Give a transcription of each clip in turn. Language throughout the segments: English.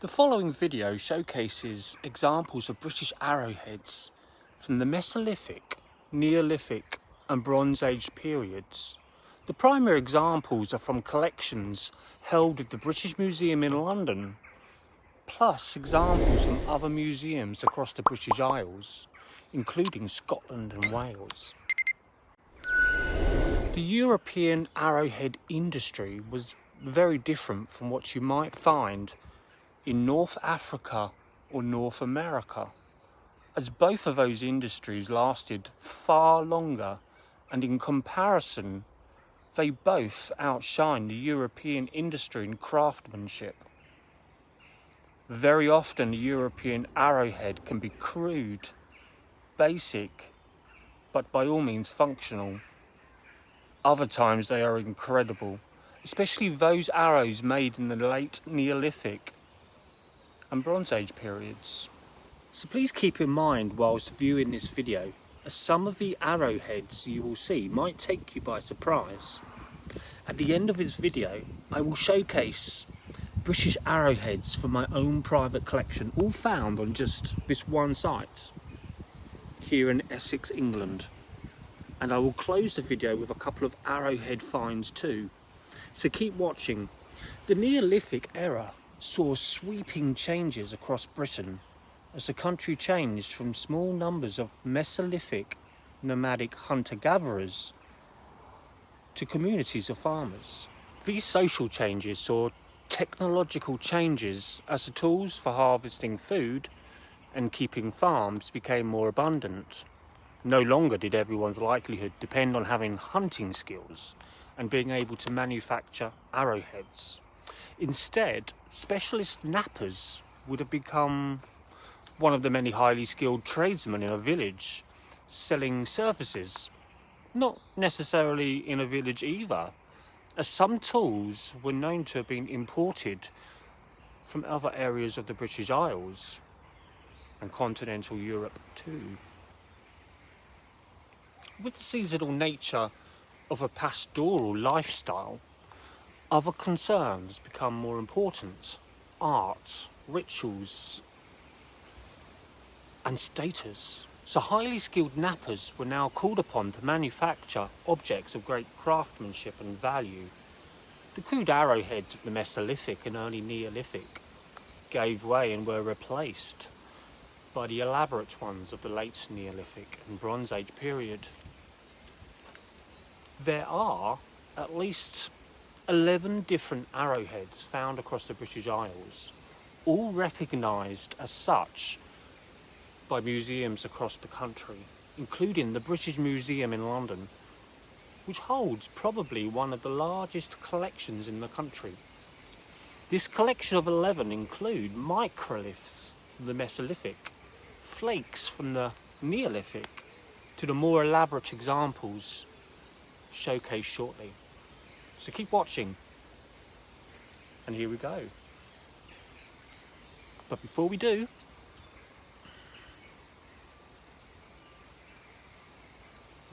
The following video showcases examples of British arrowheads from the Mesolithic, Neolithic and Bronze Age periods. The primary examples are from collections held at the British Museum in London, plus examples from other museums across the British Isles, including Scotland and Wales. The European arrowhead industry was very different from what you might find in North Africa or North America, as both of those industries lasted far longer, and in comparison they both outshine the European industry in craftsmanship. Very often the European arrowhead can be crude, basic, but by all means functional. Other times they are incredible, especially those arrows made in the late Neolithic and Bronze Age periods. So please keep in mind whilst viewing this video, as some of the arrowheads you will see might take you by surprise. At the end of this video, I will showcase British arrowheads from my own private collection, all found on just this one site here in Essex, England. And I will close the video with a couple of arrowhead finds too. So keep watching. The Neolithic era saw sweeping changes across Britain as the country changed from small numbers of Mesolithic nomadic hunter-gatherers to communities of farmers. These social changes saw technological changes as the tools for harvesting food and keeping farms became more abundant. No longer did everyone's livelihood depend on having hunting skills and being able to manufacture arrowheads. Instead, specialist knappers would have become one of the many highly skilled tradesmen in a village, selling services. Not necessarily in a village either, as some tools were known to have been imported from other areas of the British Isles and continental Europe too. With the seasonal nature of a pastoral lifestyle, other concerns become more important: art, rituals and status. So highly skilled knappers were now called upon to manufacture objects of great craftsmanship and value. The crude arrowheads of the Mesolithic and early Neolithic gave way and were replaced by the elaborate ones of the late Neolithic and Bronze Age period. There are at least 11 different arrowheads found across the British Isles, all recognised as such by museums across the country, including the British Museum in London, which holds probably one of the largest collections in the country. This collection of 11 include microliths from the Mesolithic, flakes from the Neolithic, to the more elaborate examples showcased shortly. So keep watching, and here we go. But before we do,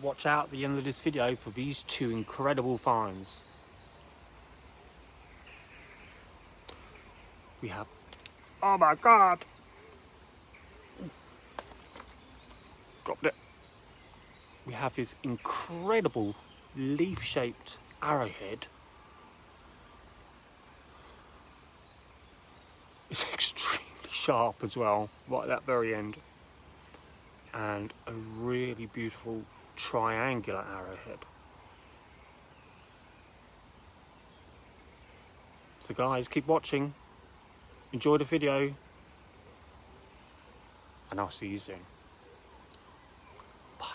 watch out at the end of this video for these two incredible finds. We have, oh my god, dropped it. We have this incredible leaf-shaped arrowhead. It's extremely sharp as well, right at that very end, and a really beautiful triangular arrowhead. So guys, keep watching, enjoy the video, and I'll see you soon. Bye.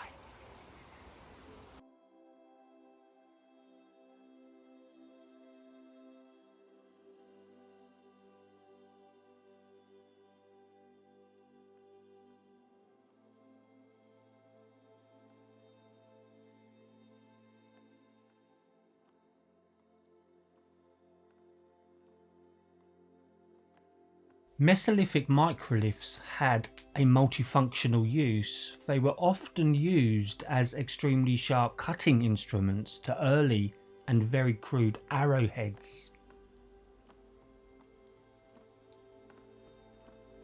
Mesolithic microliths had a multifunctional use. They were often used as extremely sharp cutting instruments to early and very crude arrowheads.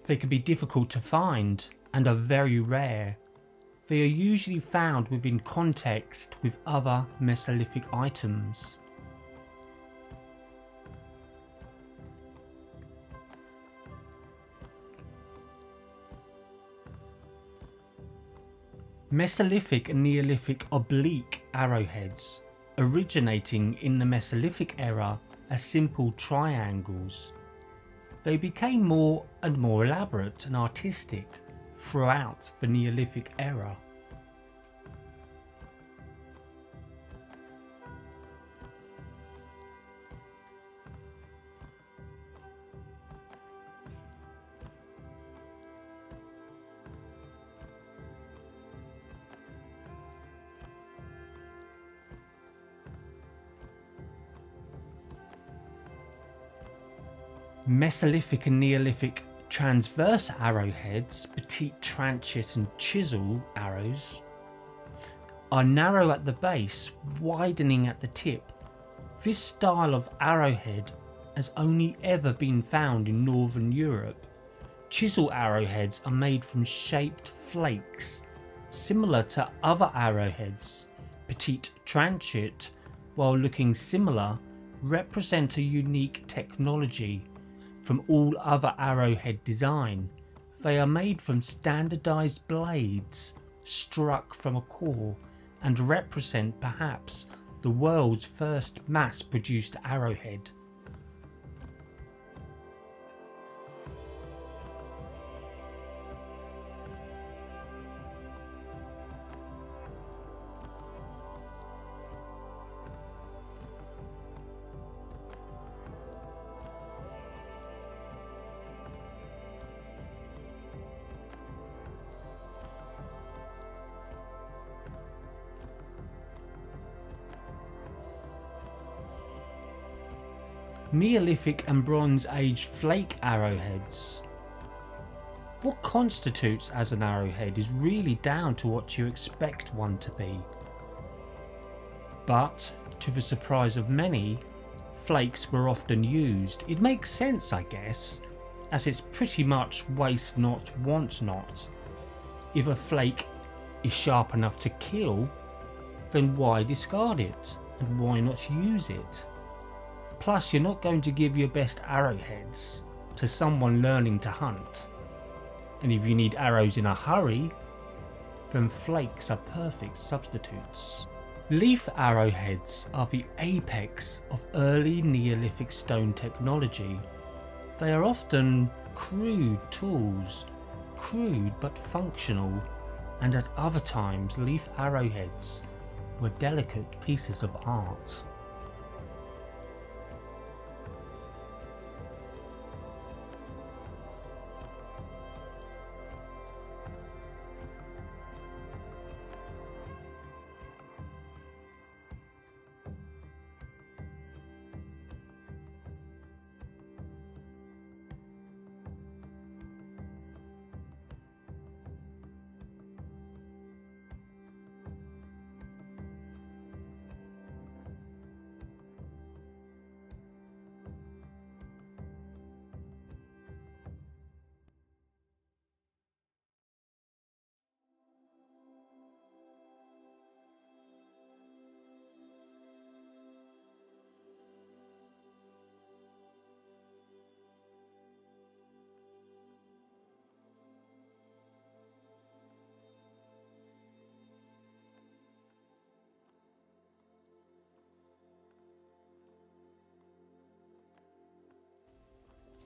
They can be difficult to find and are very rare. They are usually found within context with other Mesolithic items. Mesolithic and Neolithic oblique arrowheads, originating in the Mesolithic era as simple triangles. They became more and more elaborate and artistic throughout the Neolithic era. Mesolithic and Neolithic transverse arrowheads, petite tranchette and chisel arrows, are narrow at the base, widening at the tip. This style of arrowhead has only ever been found in Northern Europe. Chisel arrowheads are made from shaped flakes, similar to other arrowheads. Petite tranchette, while looking similar, represent a unique technology from all other arrowhead design. They are made from standardized blades struck from a core and represent perhaps the world's first mass-produced arrowhead. Neolithic and Bronze Age flake arrowheads. What constitutes as an arrowhead is really down to what you expect one to be. But, to the surprise of many, flakes were often used. It makes sense, I guess, as it's pretty much waste not, want not. If a flake is sharp enough to kill, then why discard it, and why not use it? Plus, you're not going to give your best arrowheads to someone learning to hunt. And if you need arrows in a hurry, then flakes are perfect substitutes. Leaf arrowheads are the apex of early Neolithic stone technology. They are often crude tools, crude but functional, and at other times leaf arrowheads were delicate pieces of art.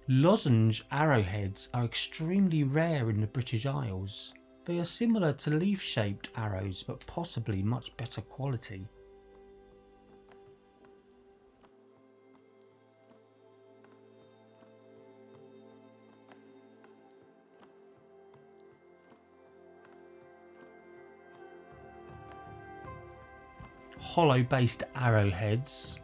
Lozenge arrowheads are extremely rare in the British Isles. They are similar to leaf-shaped arrows but possibly much better quality. Hollow-based arrowheads.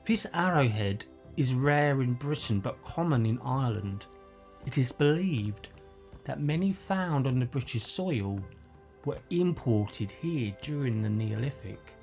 This arrowhead is rare in Britain but common in Ireland. It is believed that many found on the British soil were imported here during the Neolithic.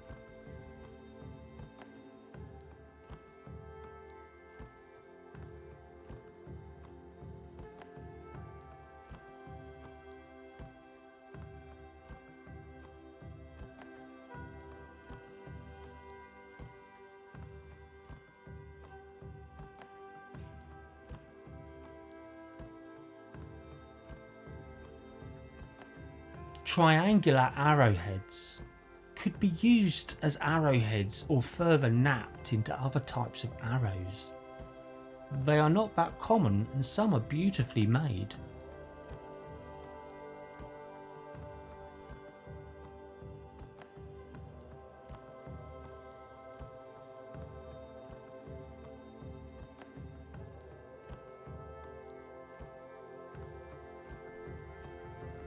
triangular arrowheads could be used as arrowheads or further knapped into other types of arrows. They are not that common and some are beautifully made.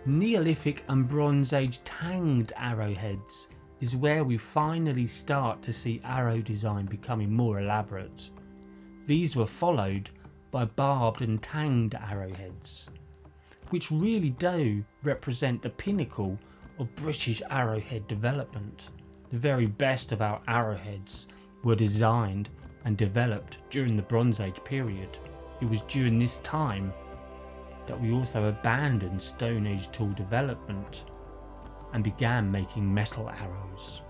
Neolithic and Bronze Age tanged arrowheads is where we finally start to see arrow design becoming more elaborate. These were followed by barbed and tanged arrowheads, which really do represent the pinnacle of British arrowhead development. The very best of our arrowheads were designed and developed during the Bronze Age period. It was during this time that we also abandoned Stone Age tool development and began making metal arrows.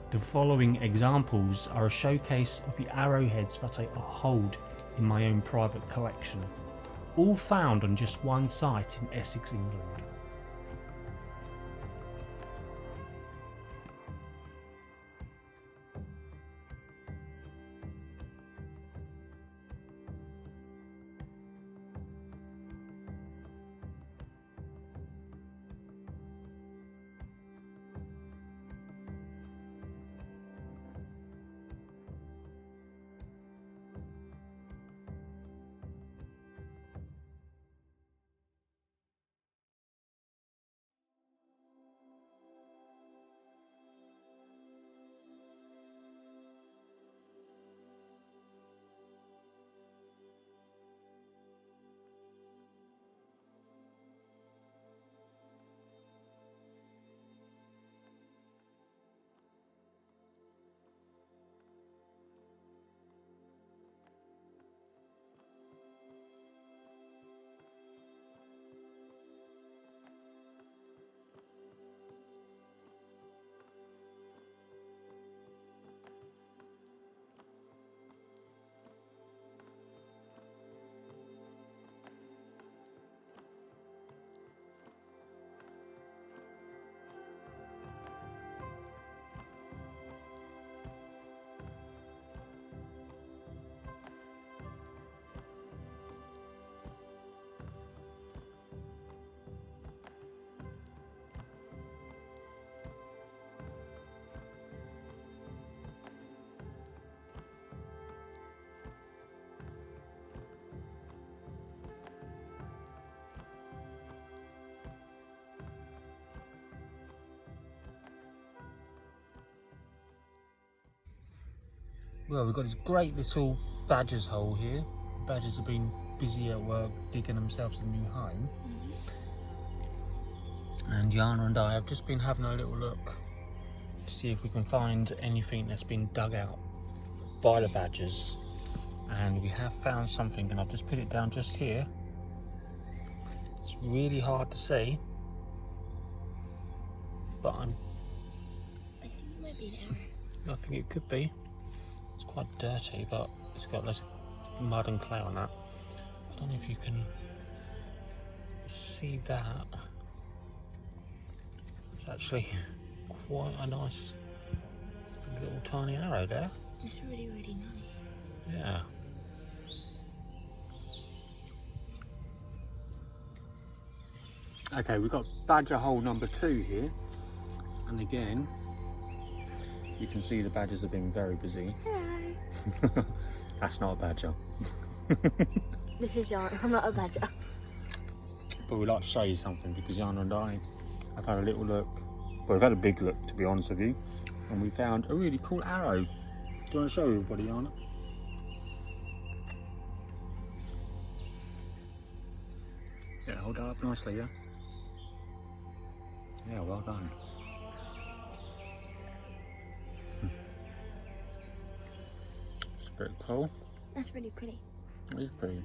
The following examples are a showcase of the arrowheads that I hold in my own private collection, all found on just one site in Essex, England. Well, we've got this great little badger's hole here. The badgers have been busy at work digging themselves a new home. And Jana and I have just been having a little look to see if we can find anything that's been dug out by the badgers. And we have found something, and I've just put it down just here. It's really hard to see, but I think it might be an arrow. I think it could be. It's quite dirty, but it's got lots of mud and clay on that. I don't know if you can see that. It's actually quite a nice little tiny arrow there. It's really, really nice. Yeah. Okay, we've got badger hole number 2 here, and again you can see the badgers have been very busy. Hello. That's not a badger. This is Yana. I'm not a badger. But we'd like to show you something because Yana and I have had a little look. Well, we've had a big look, to be honest with you, and we found a really cool arrow. Do you want to show everybody, Yana? Yeah, hold it up nicely, yeah? Yeah, well done. It's pretty cool. That's really pretty. It is pretty.